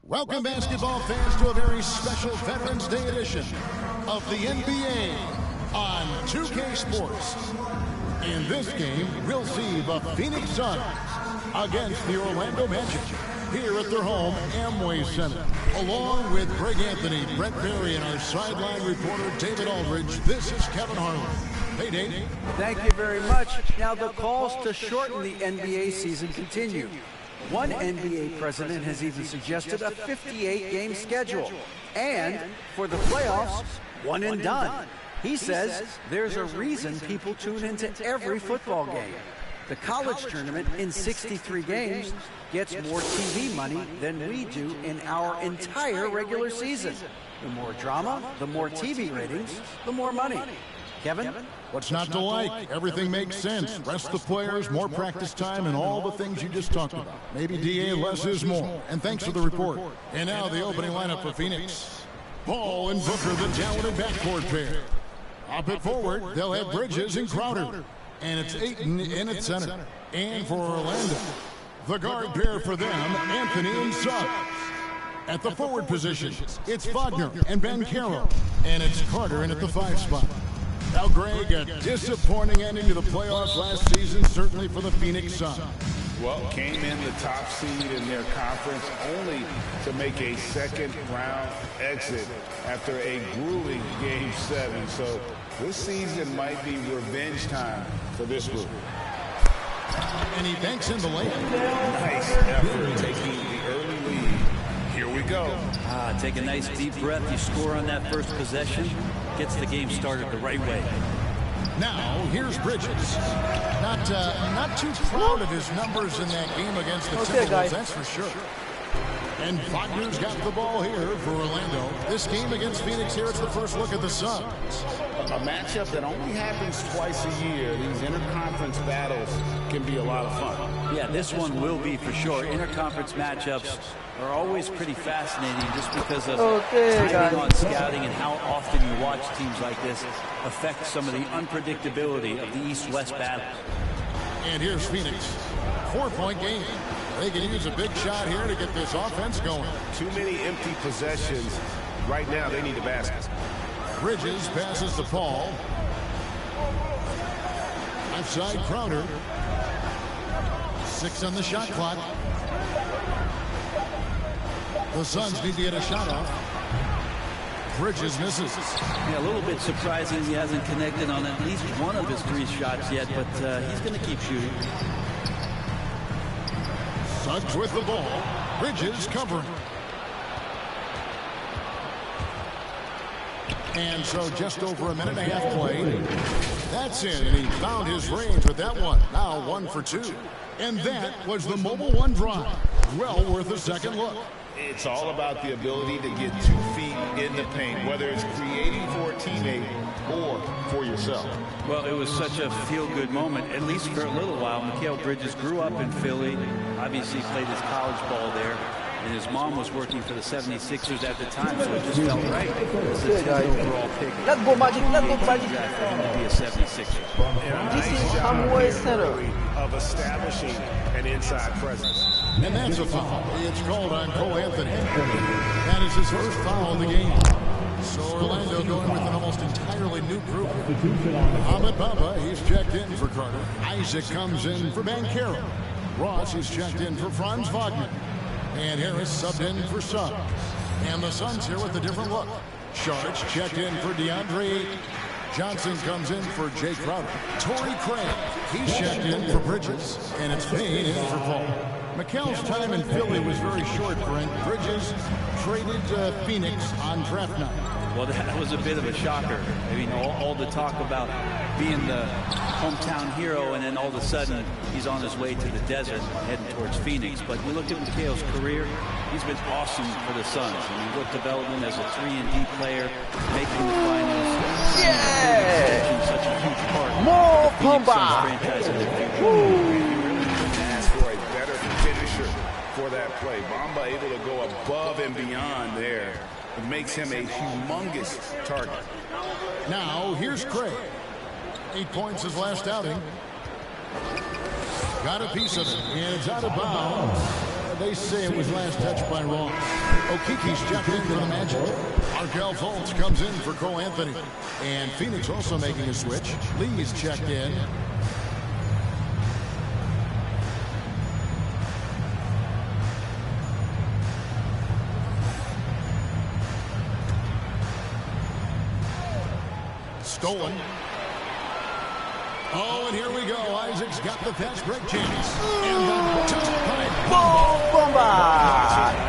Welcome, basketball fans, to a very special Veterans Day edition of the NBA on 2K Sports. In this game, we'll see the Phoenix Suns against the Orlando Magic here at their home, Amway Center. Along with Greg Anthony, Brett Berry, and our sideline reporter, David Aldridge, this is Kevin Harlan. Hey, Dave. Thank you very much. Now, the calls to shorten the NBA season continue. One NBA president has even suggested a 58-game schedule. And for the playoffs, one and done. He says there's a reason people tune into every football game. The college tournament in 63 games gets more TV money than we do in our entire regular season. The more drama, the more TV ratings, the more money. Kevin? What's not to like? Everything makes sense. Rest the players, more practice time, and all the things you just talked about. Maybe DA, less is more. And thanks for the report. And now the opening lineup for Phoenix. Paul and Booker, the talented backcourt pair. Up at forward, they'll have Bridges and Crowder. And it's Ayton in at center. And for Orlando, the guard pair for them, Anthony and Suggs. At the forward position, it's Wagner and Banchero. And it's Carter in at the 5 spot. Now, Greg, a disappointing ending to the playoffs last season, certainly for the Phoenix Suns. Well, came in the top seed in their conference only to make a second-round exit after a grueling Game 7. So this season might be revenge time for this group. And he banks in the lane. Nice effort taking the early lead. Here we go. Take a nice deep breath. You score on that first possession. Gets the game started the right way. Now, here's Bridges. Not too proud of his numbers in that game against the Timberwolves, that's for sure. And Wagner's got the ball here for Orlando. This game against Phoenix here, it's the first look at the Suns. A matchup that only happens twice a year. These interconference battles can be a lot of fun. Yeah, this one will be for sure. Interconference matchups are always pretty fascinating just because of timing on scouting and how often you watch teams like this affect some of the unpredictability of the East-West battle. And here's Phoenix. 4-point game. They can use a big shot here to get this offense going. Too many empty possessions. Right now, they need a basket. Bridges passes to Paul. Outside Crowder. 6 on the shot clock. The Suns need to get a shot off. Bridges misses. Yeah, a little bit surprising he hasn't connected on at least one of his 3 shots yet, but he's going to keep shooting. Suggs with the ball. Bridges covering. And so just over a minute and a half played. That's it, and he found his range with that one. Now 1 for 2. And that was the Mobile One drive. Well worth a second look. It's all about the ability to get 2 feet in the paint, whether it's creating for a teammate or for yourself. Well, it was such a feel-good moment, at least for a little while. Mikal Bridges grew up in Philly, obviously played his college ball there, and his mom was working for the 76ers at the time, so it just felt right. As a 10th overall pick. Let's go, Magic. Let's go, Magic. For him to be a 76er. This is Amway Center. Of establishing an inside presence. And that's a foul. It's called on Cole Anthony. That is his first foul in the game. So Orlando going with an almost entirely new group. Ahmed Bamba, he's checked in for Carter. Isaac comes in for Banchero. Ross is checked in for Franz Wagner. And Harris subbed in for Suggs. And the Suns here with a different look. Sharks checked in for DeAndre Ayton. Johnson comes in for Jay Crowder. Torrey Craig, he's checked in for Bridges. And it's Payne in for Paul. Mikal's time in Philly was very short, Brent. Bridges traded Phoenix on draft night. Well, that was a bit of a shocker. I mean, all the talk about being the hometown hero, and then all of a sudden he's on his way to the desert heading towards Phoenix. But you look at Mikal's career, he's been awesome for the Suns. I mean, what development as a 3-and-D player, making the finals. Yeah! Such a huge part More of the Phoenix Suns Pumba! franchise in the future. Ask for a better finisher for that play. Bamba able to go above and beyond there. It makes him a humongous target. Now, here's Craig. 8 points his last outing. Got a piece of it, and it's out of bounds. They say it was last touched by Ross. Okiki's checked in for the Magic. Markelle Fultz comes in for Cole Anthony. And Phoenix also making a switch. Lee's checked in. Stolen. Oh, and here we go. Isaac's got the fast break chance. And the Bomba!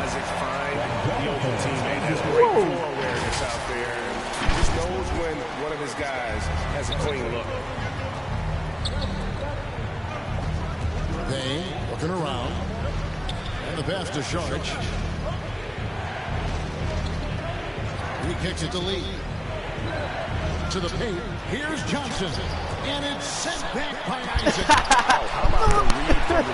Isaac find the open teammate, has great floor awareness out there, and just knows when one of his guys has a clean look. They looking around. And the pass to Sharch. He kicks it to Lee. To the paint. Here's Johnson. And it's sent back by Isaac. How about the read from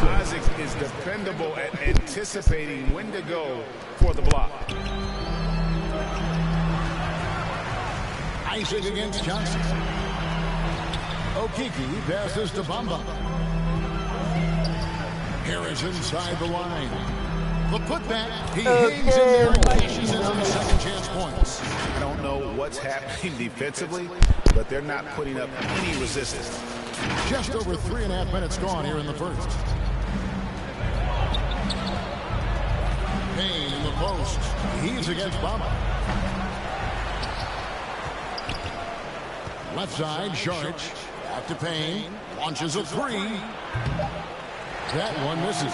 the Isaac is dependable at anticipating when to go for the block. Isaac against Johnson. Okiki passes to Bamba. Harris inside the line. The putback. He hangs in there and lashes into the second chance points. I don't know what's happening defensively, but they're not putting up any resistance. Just over 3.5 minutes gone here in the first. Payne in the post. He's against Bamba. Left side, Sharch. Back to Payne. Launches a three. That one misses.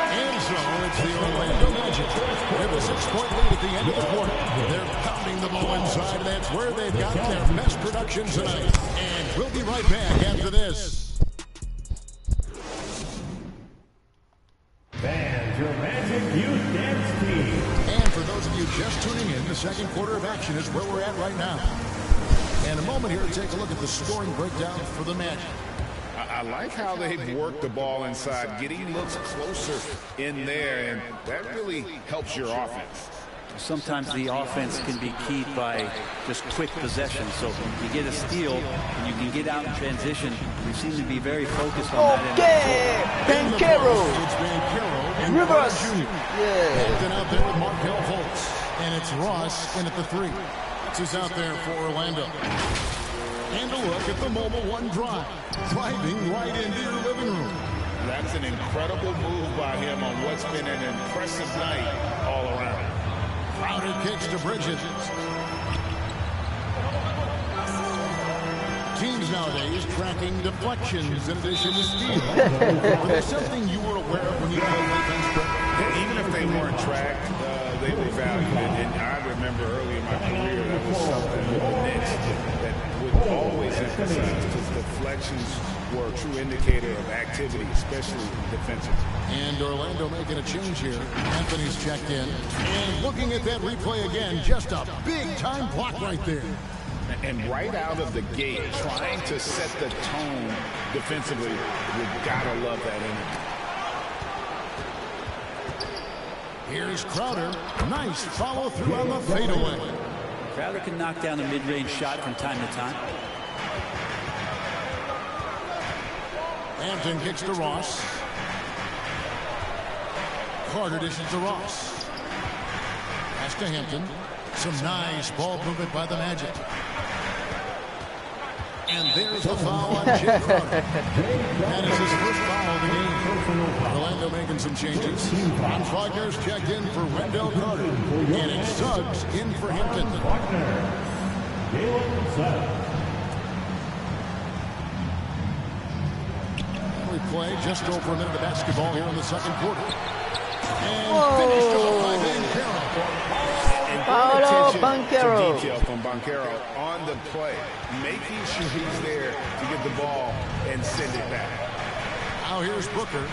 And so it's the Orlando Magic. They have a 6-point lead at the end of the quarter. They're pounding the ball inside, and that's where they've got their best production tonight. And we'll be right back after this. Fans, your Magic Youth Dance Team. And for those of you just tuning in, the second quarter of action is where we're at right now. And a moment here to take a look at the scoring breakdown for the Magic. I like how they've worked the ball inside, getting looks closer in there, and that really helps your offense. Sometimes the offense can be keyed by just quick possession. So you get a steal and you can get out in transition. We seem to be very focused on that. Okay, Banchero. It's Banchero and Rivers. Jr. Yeah. Hampton out there with Markelle Fultz. And it's Ross in at the 3. This is out there for Orlando. And a look at the Mobile One drive. Driving right into your living room. That's an incredible move by him on what's been an impressive night all around. Crowder kicks to Bridges. Teams nowadays tracking deflections in addition to steals. Was there something you were aware of when you played defense? Yeah, even if they weren't tracked, they were valued. And I remember early in my career that was something with the Knicks that would always emphasize, because deflections were a true indicator of activity, especially defensively. And Orlando making a change here. Anthony's checked in. And looking at that replay again, just a big-time block right there. And right out of the gate, trying to set the tone defensively, you've got to love that energy. Here's Crowder. Nice follow-through on the fadeaway. Crowder can knock down a mid-range shot from time to time. Hampton kicks to Ross. Carter dishes to Ross. Pass to Hampton. Some nice ball movement by the Magic. And there's the foul on Jay Crowder. That is his first foul of the game. Orlando making some changes. Ron Wagner's checked in for Wendell Carter. And it's Suggs in for Hampton. We play just over a minute of basketball here in the second quarter. And finished off by Banchero. Paolo To Banchero. detail from Banchero on the play, making sure he's there to get the ball and send it back. Now here's Booker.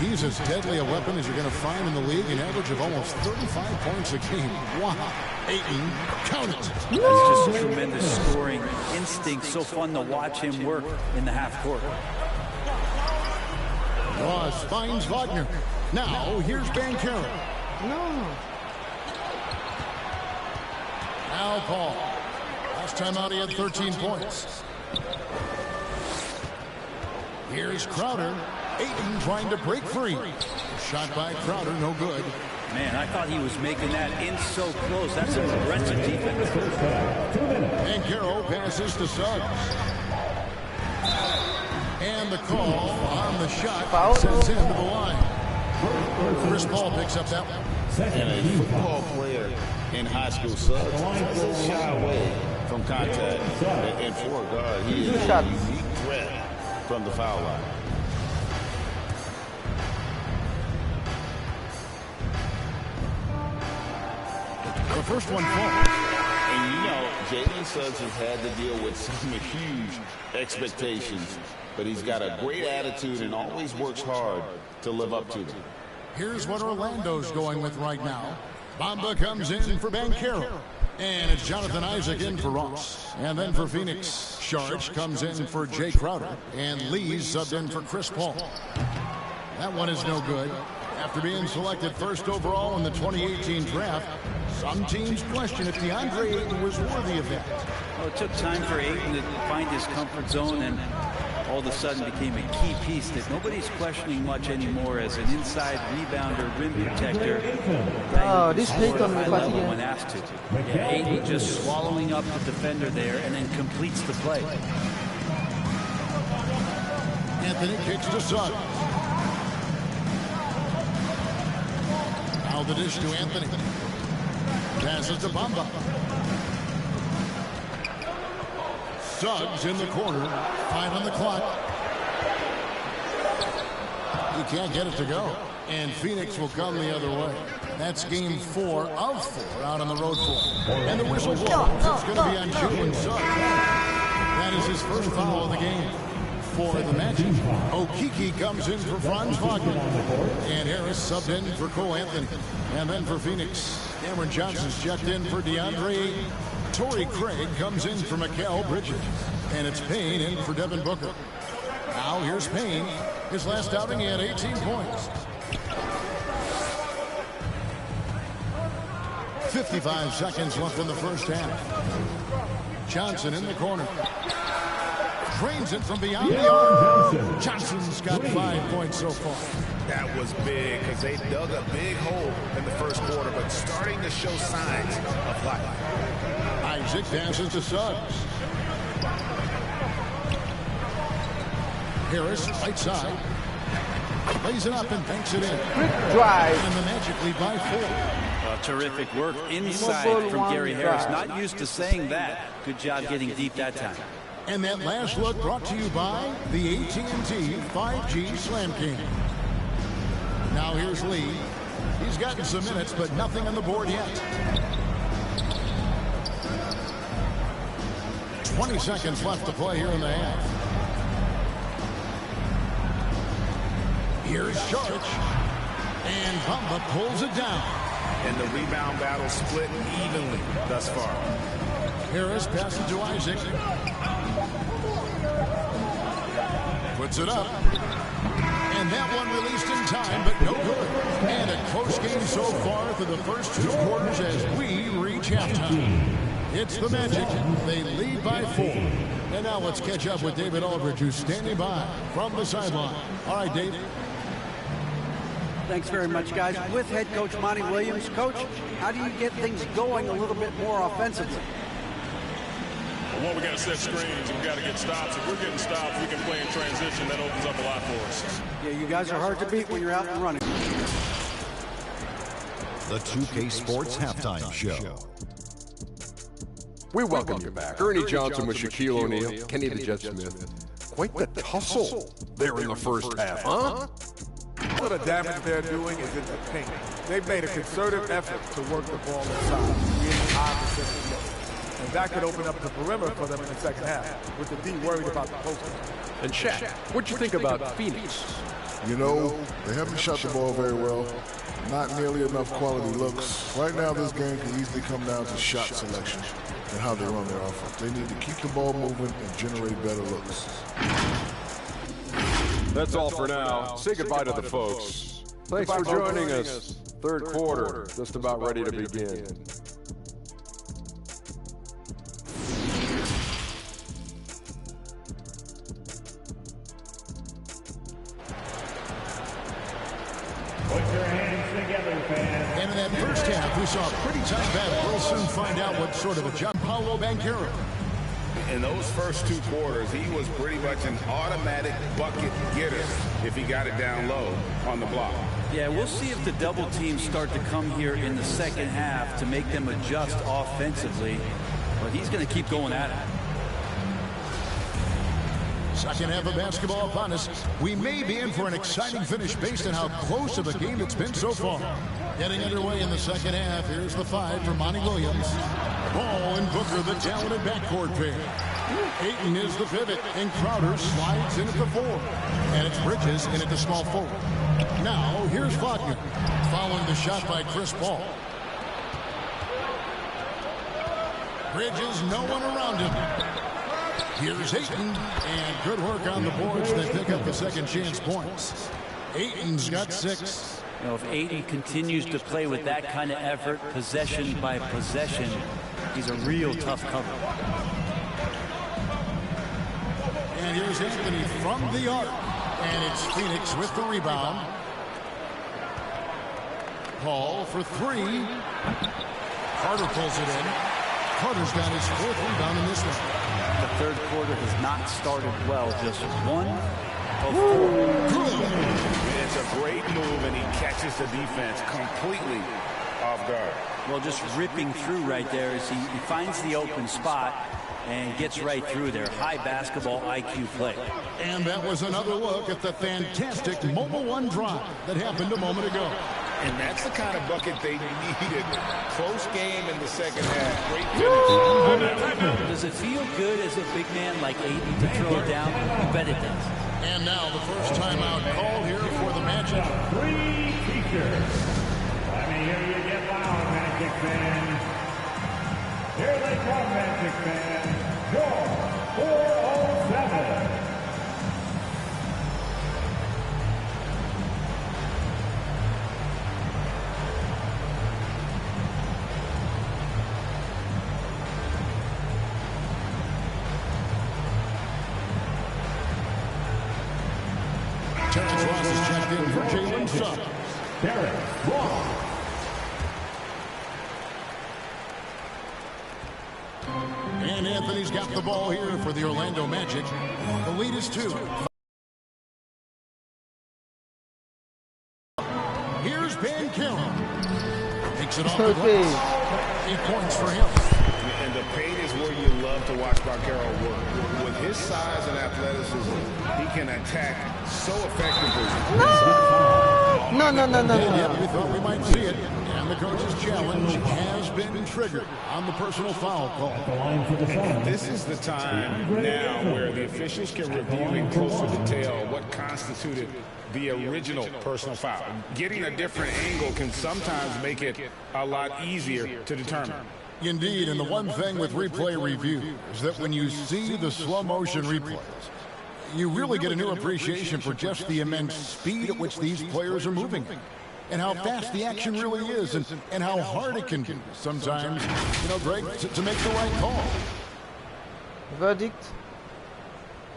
He's as deadly a weapon as you're going to find in the league, an average of almost 35 points a game. Wow. Ayton, count it. That's just tremendous scoring instinct. So fun to watch him work in the half court. Ross finds Wagner. Now here's Banchero. No. Al Paul. Last time out he had 13 points. Here's Crowder. Ayton trying to break free. Shot by Crowder, no good. Man, I thought he was making that in so close. That's an aggressive defense. And Carroll passes to Suggs. And the call on the shot sends him to the line. Chris Paul picks up that one. And a football player in high school, Suggs doesn't shy away from contact. And for a guard, he is a unique threat from the foul line. The first one falls. And you know, Jalen Suggs has had to deal with some huge expectations, but he's got a great attitude and always works hard to live up to them. Here's what Orlando's going with right now. Bamba comes in for Banchero. And it's Jonathan Isaac in for Ross. And then for Phoenix, Sharch comes in for Jay Crowder. And Lee's subbed in for Chris Paul. That one is no good. After being selected first overall in the 2018 draft, some teams question if DeAndre Ayton was worthy of that. Well, it took time for Ayton to find his comfort zone, and all of a sudden became a key piece that nobody's questioning much anymore as an inside rebounder, rim protector. Oh, this hit on high level when asked to. Yeah, Ayton just swallowing up the defender there and then completes the play. Anthony kicks to Suggs. Now the dish to Anthony. Passes to Bamba. Suggs in the corner. 5 on the clock. He can't get it to go. And Phoenix will come the other way. That's game 4 of 4 out on the road floor. And the whistle blows. It's going to be on Jalen Suggs. That is his first foul of the game. For the Magic, Okeke comes in for Franz Wagner. And Harris subbed in for Cole Anthony. And then for Phoenix, Cameron Johnson's checked in for DeAndre Ayton. Torrey Craig comes in for Mikal Bridges. And it's Payne in for Devin Booker. Now here's Payne. His last outing, he had 18 points. 55 seconds left in the first half. Johnson in the corner. Drains it from beyond the arc. Johnson's got 5 points so far. That was big because they dug a big hole in the first quarter, but starting to show signs of life. Isaac passes to Suggs. Harris, right side. Lays it up and banks it in. Quick drive. And the Magic lead by 4. Terrific work inside from Gary Harris. Not used to saying that. Good job getting deep that time. And that last look brought to you by the AT&T 5G Slam King. Now here's Lee. He's gotten some minutes, but nothing on the board yet. 20 seconds left to play here in the half. Here's Sharch. And Bamba pulls it down. And the rebound battle split evenly thus far. Harris passes to Isaac. Puts it up. And that one released in time, but no good. And a close game so far through the first 2 quarters as we reach halftime. It's the Magic. They lead by 4. And now let's catch up with David Aldridge, who's standing by from the sideline. All right, David. Thanks very much, guys. With head coach Monty Williams. Coach, how do you get things going a little bit more offensively? Well, we got to set screens and we got to get stops. If we're getting stops, we can play in transition. That opens up a lot for us. Yeah, you guys are hard to beat when you're out and running. The 2K Sports Halftime Show. We welcome you back. Ernie Johnson with Shaquille O'Neal, Kenny the Jet Smith. Quite the tussle there in the first half, huh? All the damage they're doing is in the paint. They've made a concerted effort to work the ball inside, creating opportunity. And that could open up the perimeter for them in the second half, with the D worried about the post. And Shaq, what'd you think about Phoenix? You know, they haven't shot the ball very well. Not nearly enough quality looks. Right now, this game can easily come down to shot selection and how they run their offense. They need to keep the ball moving and generate better looks. That's all for now. Say goodbye to the folks. Thanks for joining us. Third quarter, just about ready to begin. that first half, we saw a pretty tight battle. We'll soon find out what sort of a job Paolo Banchero. In those first 2 quarters, he was pretty much an automatic bucket getter if he got it down low on the block. Yeah, we'll see if the double teams start to come here in the second half to make them adjust offensively. But he's going to keep going at it. Second half of basketball upon us. We may be in for an exciting finish based on how close of a game it's been so far. Getting underway in the second half. Here's the 5 for Monty Williams. Ball and Booker, the talented backcourt pair. Ayton is the pivot, and Crowder slides in at the 4. And it's Bridges in at the small forward. Now, here's Wagner, following the shot by Chris Paul. Bridges, no one around him. Here's Ayton, and good work on the boards. They pick up the second chance points. Ayton's got 6. You know, if Ayton continues to play with that kind of effort, possession by possession, he's a real tough cover. And here's Anthony from the arc. And it's Phoenix with the rebound. Paul for 3. Carter pulls it in. Carter's got his 4th rebound in this one. The third quarter has not started well. Just 1 of 4. It's a great move, and he catches the defense completely off guard. Well, just ripping through right there as he finds the open spot and gets right through there. High basketball IQ play. And that was another look at the fantastic Mobile 1 drive that happened a moment ago. And that's the kind of bucket they needed. Close game in the second half. Great finish. Does it feel good as a big man like Ayton to throw it down? You bet it does. And now the first timeout call here for the Magic. 3 teachers. Let me hear you get loud, Magic fans. Here they come, Magic fans. Your 407. Terrence Ross is checked in for Jalen Suggs. Terrence Ross. And Anthony's got the ball here for the Orlando Magic. The lead is 2. Here's Banchero. Takes it off the glass. 8 points for him. And the paint is where you love to watch Banchero work. With his size and athleticism, he can attack so effectively. No. Yeah, we thought we might see it. And the coach's challenge has been triggered on the personal foul call. This is the time now where the officials can review in closer detail what constituted the original personal foul. Getting a different angle can sometimes make it a lot easier to determine. Indeed, and the one thing with replay review is that when you see the slow motion replays, you really get a new appreciation for just the immense speed at which these players are moving and how fast the action really is and how hard it can be sometimes, Greg, to make the right call. Verdict.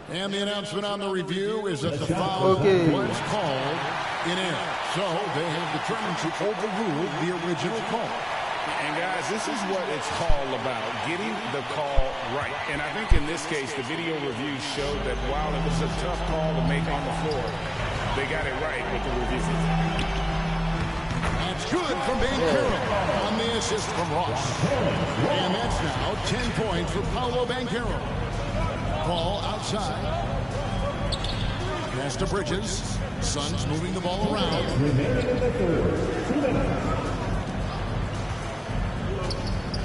And the announcement on the review is that the foul was called in air. So they have determined to overrule the original call. And guys, this is what it's all about, getting the call right. And I think in this case, the video review showed that while it was a tough call to make on the floor, they got it right with the review. That's good from Banchero on the assist from Ross. And that's now 10 points for Paolo Banchero. Ball outside. Pass to Bridges. Suns moving the ball around.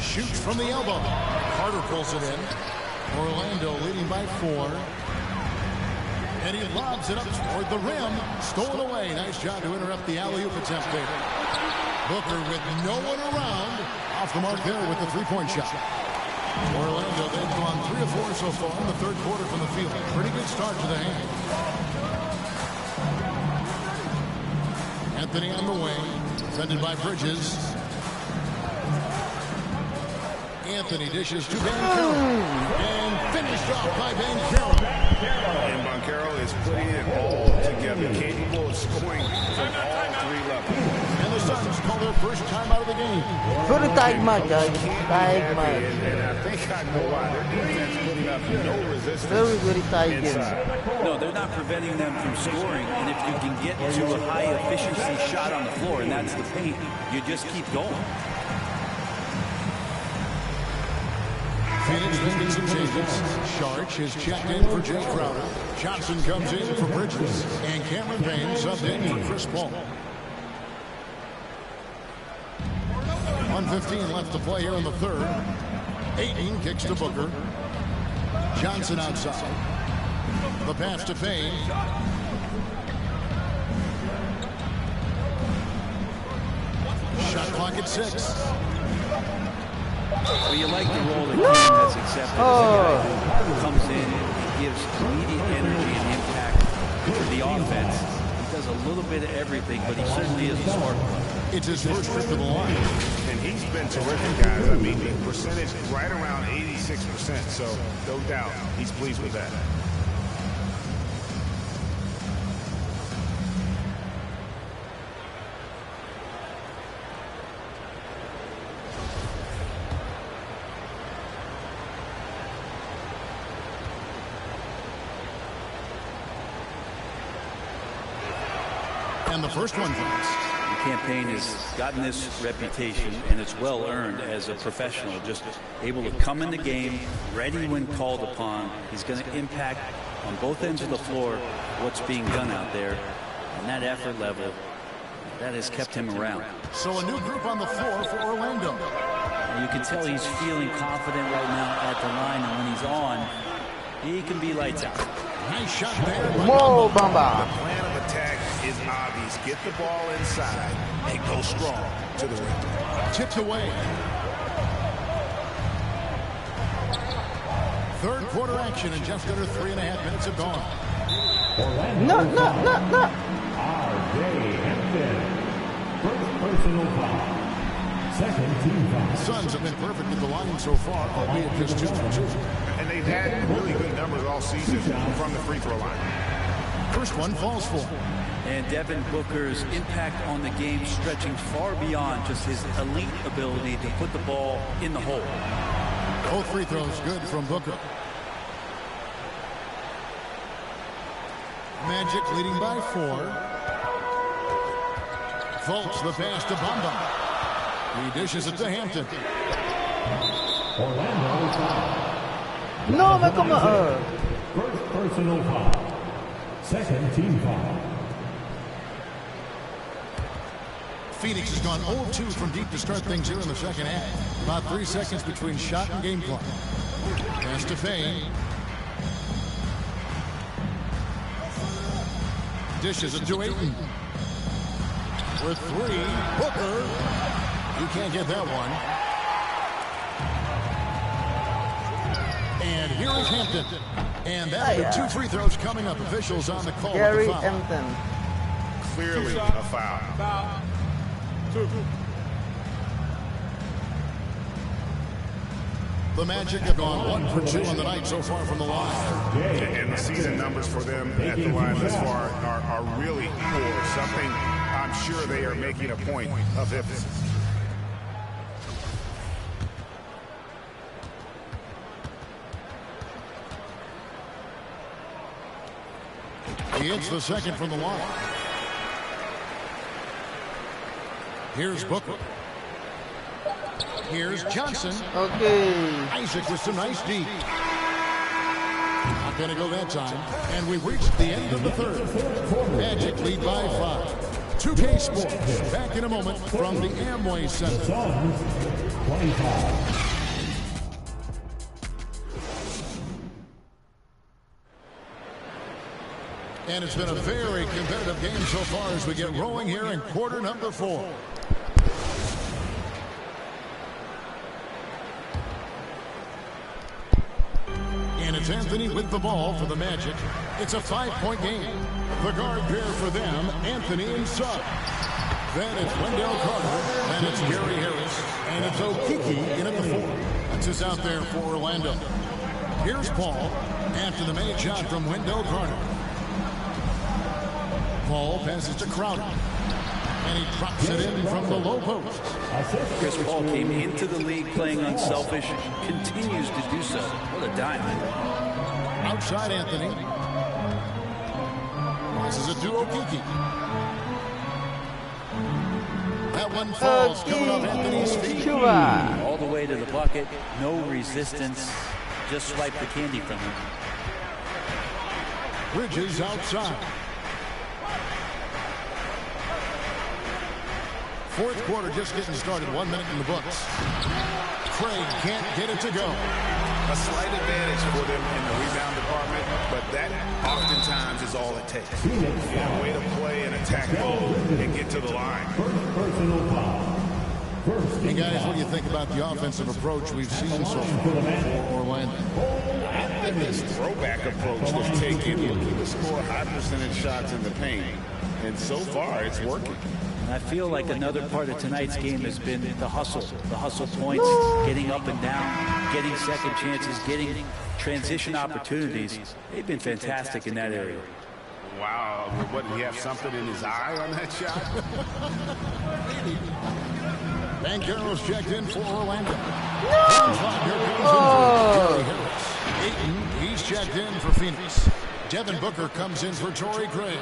Shoots from the elbow. Carter pulls it in. Orlando leading by 4. And he lobs it up toward the rim. Stolen away. Nice job to interrupt the alley-oop attempt there. Booker with no one around. Off the mark there with the three-point shot. Orlando, they've gone 3 of 4 so far in the third quarter from the field. Pretty good start to the hand. Anthony on the wing. Defended by Bridges. Anthony dishes to Banchero. And finished off by Banchero. And Banchero is putting it all together, capable of scoring from all three levels. And the Suns call their first time out of the game. Very tight match, guys. Tight match. And I think I know why. Their defense putting up no resistance. Very, very tight game. No, they're not preventing them from scoring. And if you can get to a high efficiency shot on the floor, and that's the paint, you just keep going. Phoenix making some changes. Sharch is checked in for Jay Crowder. Johnson comes in for Bridges. And Cameron Payne subbed in for Chris Paul. 1:15 left to play here in the third. Ayton kicks to Booker. Johnson outside. The pass to Payne. Shot clock at 6. Well, you like the role that Payne has accepted as a guy who comes in and gives immediate energy and impact to the offense. He does a little bit of everything, but he certainly is a smart player. It's his first trip to the line. And he's been terrific, guys. I mean, the percentage right around 86%, so no doubt he's pleased with that. And the first one comes. Campaign has gotten this reputation, and it's well earned as a professional, just able to come in the game ready when called upon. He's going to impact on both ends of the floor what's being done out there, and that effort level that has kept him around. So a new group on the floor for Orlando. And you can tell he's feeling confident right now at the line, and when he's on, he can be lights out. Nice shot there. Whoa, Bamba. The plan of attack is obvious. Get the ball inside and go strong to the rim. Tipped away. Third quarter action, and just under 3.5 minutes have gone. No. R.J. Hampton. First personal foul. Second team foul. Suns have been perfect at the line so far, albeit just 2 for 2. And they've had really good numbers all season from the free throw line. First one falls for. And Devin Booker's impact on the game stretching far beyond just his elite ability to put the ball in the hole. Both free throws good from Booker. Magic leading by 4. Fultz the pass to Bamba. He dishes it to Hampton. Orlando foul. No, me come on. First personal foul. Second team foul. Phoenix has gone 0-2 from deep to start things here in the second half. About 3 seconds between shot and game clock. Pass to Payne. Dishes it to Ayton. For 3, Booker. You can't get that one. And here is Hampton. And that with 2 free throws coming up. Officials on the call. Gary Hampton. Clearly a foul. Foul. 2. The Magic have gone 1 for 2 on the night so far from the line. And the season numbers for them at the line thus far are really poor. Something I'm sure they are making a point of emphasis. He hits the second from the line. Here's Booker. Here's Johnson. Okay. Isaac with some nice deep. Not going to go that time. And we've reached the end of the third. Magic lead by 5. 2K Sports. Back in a moment from the Amway Center. Suns 25. And it's been a very competitive game so far as we get rolling here in quarter number 4. And it's Anthony with the ball for the Magic. It's a 5-point game. The guard pair for them, Anthony and Suggs. Then it's Wendell Carter, and it's Gary Harris, and it's Okeke in at the 4. Puts us out there for Orlando. Here's Paul after the made shot from window corner. Paul passes to Crowder. And he drops it in from the low post. Chris Paul came into the league playing unselfish, continues to do so. What a diamond. Outside Anthony. Passes it to Okiki. That one falls coming off Anthony's feet. All the way to the bucket. No resistance. Just swipe the candy from him. Bridges outside. Fourth quarter just getting started. 1 minute in the books. Craig can't get it to go. A slight advantage for them in the rebound department, but that oftentimes is all it takes. Yeah, way to play and attack mode and get to the line. Hey guys, what do you think about the offensive approach we've seen so far for Orlando? I think this throwback approach was taken. Looking to score high percentage shots in the paint, and so far it's working. And I feel like another part of tonight's game has been the hustle points, getting up and down, getting second chances, getting transition opportunities. They've been fantastic in that area. Wow, what, did he have something in his eye on that shot? Banchero's checked in for Orlando. Here comes in for Gary Harris. Ayton, he's checked in for Phoenix. Devin Booker comes in for Torrey Craig.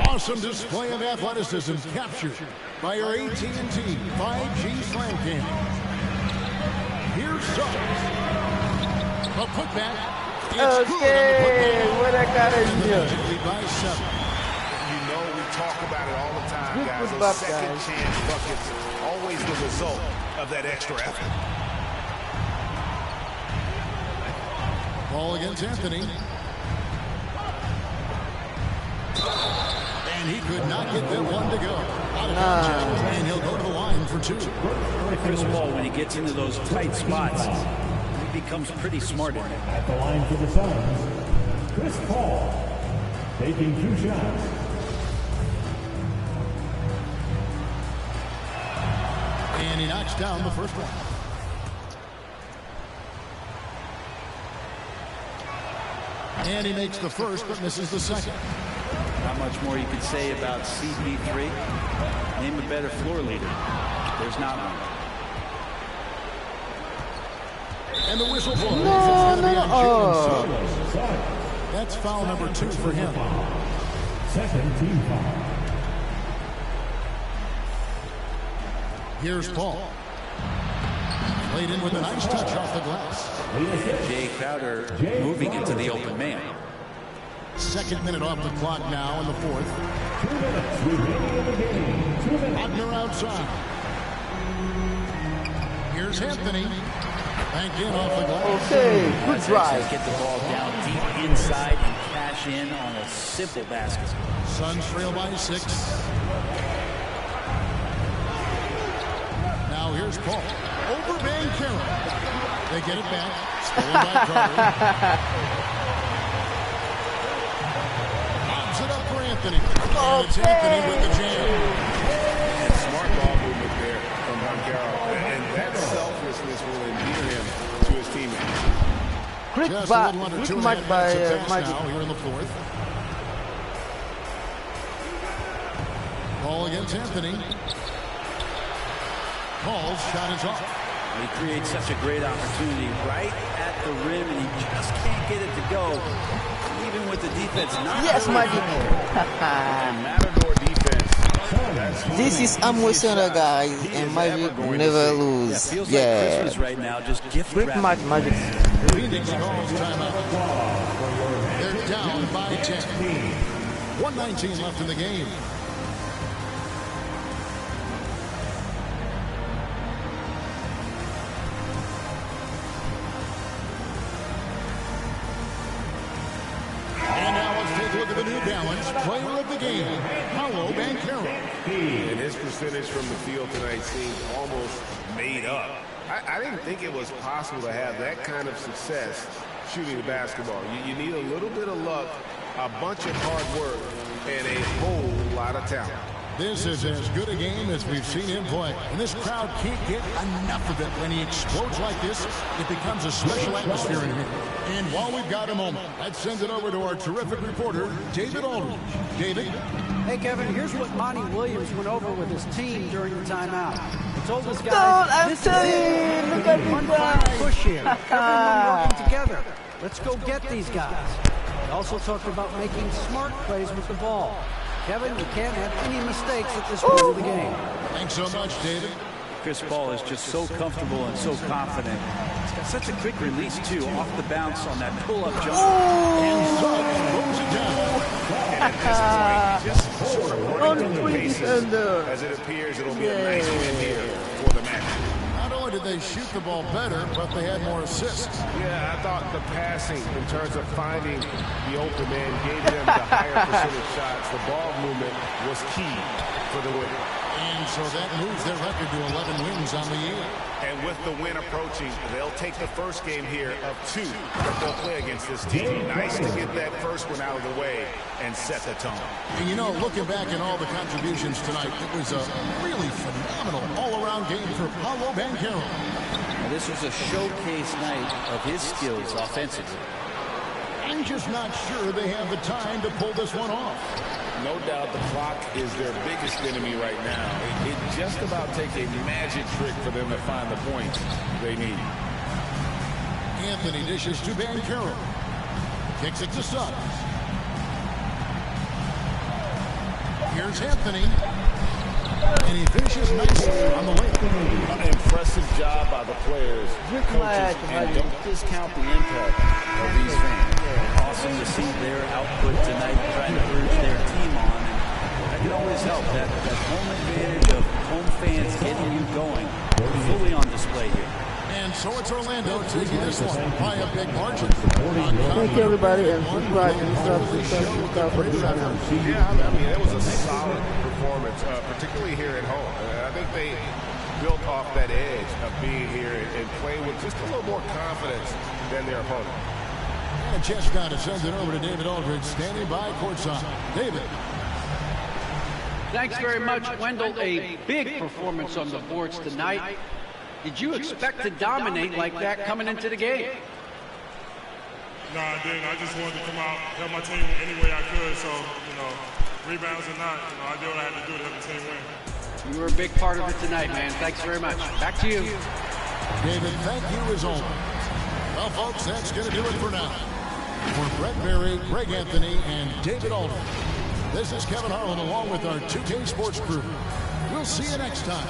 Awesome display of athleticism captured by our AT&T 5G Slam Cam. Here's Suggs. A putback. It's Okay, what I got in here. By 7. You know, we talk about it all the time, Good guys. putback, Those second guys. chance buckets, always the result of that extra effort. Ball against Anthony. And he could not get that one to go. Out of contact, and he'll go to the line for 2. Chris Paul, when he gets into those tight spots, he becomes pretty smart in it. At the line for the Suns, Chris Paul taking 2 shots. And he knocks down the first one. And he makes the first, but misses the second. Not much more you could say about CP3. Name a better floor leader. There's not one. And the whistle blows. It's going to be on Jalen. That's foul number 2 for him. Second team foul. Here's Paul. Played in with a nice touch off the glass. Jay Crowder moving into the open man. Second minute off the clock now in the fourth. 2 minutes remaining in the game. 2 minutes. Wagner outside. Here's Anthony. Back in off the glass. Okay, good drive. Get the ball down deep inside and cash in on a simple basket. Suns trail by 6. Now here's Paul. Over Banchero. They get it back. Stolen by Carter. Lobs it up for Anthony. And it's Anthony with the jam. And smart ball movement there from Banchero. And that selflessness will endear him to his teammates. Quick Just a little under 2.5 match by minutes of pass Magic. now here in the fourth. Ball against Anthony. Paul's shot is off. He creates such a great opportunity right at the rim, and he just can't get it to go, even with the defense not. Yes, Magic. And Matador defense. This is Amwesona, guys, and Magic never lose. Feels like Christmas right now, just gift Quick wrapping. match, Magic. Phoenix calls timeout. They're down by 10. 1:19 left in the game. And now let's take a look at the New Balance player of the game, Paolo Banchero. And his percentage from the field tonight seemed almost made up. I didn't think it was possible to have that kind of success shooting the basketball. You need a little bit of luck, a bunch of hard work, and a whole lot of talent. This is as good a game as we've seen him play. And this crowd can't get enough of it. When he explodes like this, it becomes a special atmosphere in here. And while we've got a moment, let's send it over to our terrific reporter, David Aldridge. David? Hey, Kevin, here's what Monty Williams went over with his team during the timeout. He told his guys, this is it. We need one final push here. Everyone working together. Let's go get these guys. He also talked about making smart plays with the ball. Kevin, you can't have any mistakes at this point of the game. Thanks so much, David. Chris Paul is just so comfortable and so confident. He's got such a quick release, too, off the bounce on that pull-up jump. And so throws it down. And at this point, just sort of running through the paces. As it appears, it'll be a nice win here for the match. Not only did they shoot the ball better, but they had more assists. Yeah, I thought the passing in terms of finding the open man gave them the higher percentage shots. The ball movement was key for the win. And so that moves their record to 11 wins on the year. And with the win approaching, they'll take the first game here of 2 that they'll play against this team. Nice to get that first one out of the way and set the tone. And you know, looking back at all the contributions tonight, it was a really phenomenal all-around game for Paolo Banchero. Now, this was a showcase night of his skills offensively. I'm just not sure they have the time to pull this one off. No doubt the clock is their biggest enemy right now. It just about takes a magic trick for them to find the points they need. Anthony dishes to Banchero. Kicks it to Suggs. Here's Anthony. And he finishes nicely on the layup. An impressive job by the players, coaches, and don't discount the impact of these fans. Awesome to see their output tonight, trying to urge their team on. And that can always help. That home advantage of home fans getting you going fully on display here. And so it's Orlando taking this one by a big margin. Thank you, everybody, and subscribe and stuff for the channel. Yeah, I mean, it was a solid performance, particularly here at home. I think they built off that edge of being here and playing with just a little more confidence than their opponent. And a chance now to send it over to David Aldridge, standing by courtside. David. Thanks very much, Wendell. A big performance on the boards tonight. Did you expect to dominate like that coming into the game? No, I didn't. I just wanted to come out, help my team any way I could. So, rebounds or not, I did what I had to do to help the team win. You were a big part of it tonight, man. Thanks very much. Back to you. David, thank you as always. Well, folks, that's going to do it for now. For Brett Berry, Greg Anthony, and David Aldridge, this is Kevin Harlan along with our 2K Sports crew. We'll see you next time.